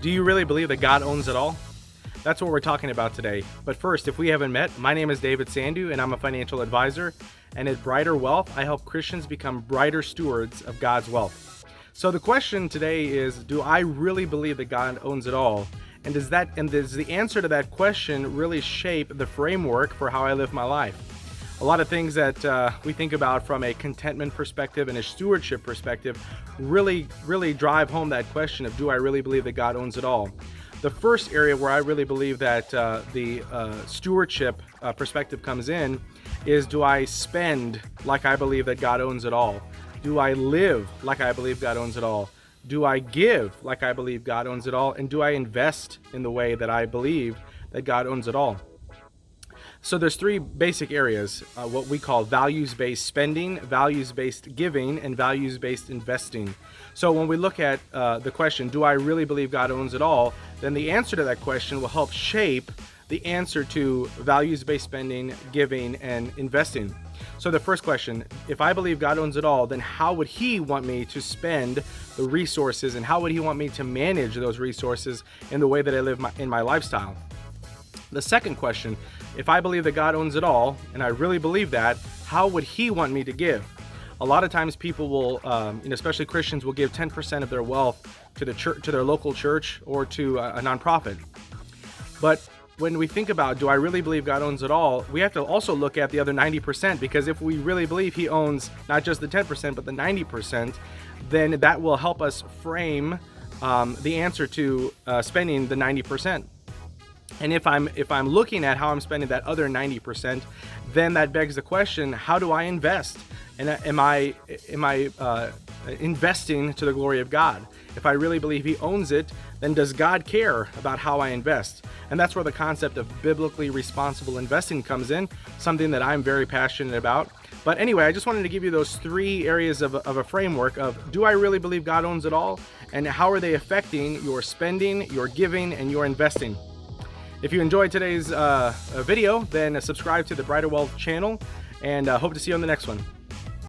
Do you really believe that God owns it all? That's what we're talking about today. But first, if we haven't met, my name is David Sandu and I'm a financial advisor. And at Brighter Wealth, I help Christians become brighter stewards of God's wealth. So the question today is, do I really believe that God owns it all? And does the answer to that question really shape the framework for how I live my life? A lot of things that we think about from a contentment perspective and a stewardship perspective really drive home that question of, do I really believe that God owns it all? The first area where I really believe that the stewardship perspective comes in is, do I spend like I believe that God owns it all? Do I live like I believe God owns it all? Do I give like I believe God owns it all? And do I invest in the way that I believe that God owns it all? So there's three basic areas, what we call values-based spending, values-based giving, and values-based investing. So when we look at the question, do I really believe God owns it all? Then the answer to that question will help shape the answer to values-based spending, giving, and investing. So the first question, if I believe God owns it all, then how would He want me to spend the resources, and how would He want me to manage those resources in the way that I live in my lifestyle? The second question, if I believe that God owns it all, and I really believe that, how would He want me to give? A lot of times people will, especially Christians, will give 10% of their wealth to the church, to their local church, or to a nonprofit. But when we think about, do I really believe God owns it all, we have to also look at the other 90%, because if we really believe He owns not just the 10%, but the 90%, then that will help us frame the answer to spending the 90%. And if I'm looking at how I'm spending that other 90%, then that begs the question, how do I invest? And am I investing to the glory of God? If I really believe He owns it, then does God care about how I invest? And that's where the concept of biblically responsible investing comes in, something that I'm very passionate about. But anyway, I just wanted to give you those three areas of a framework of, do I really believe God owns it all? And how are they affecting your spending, your giving, and your investing? If you enjoyed today's video, then subscribe to the Brighter Wealth channel, and hope to see you on the next one.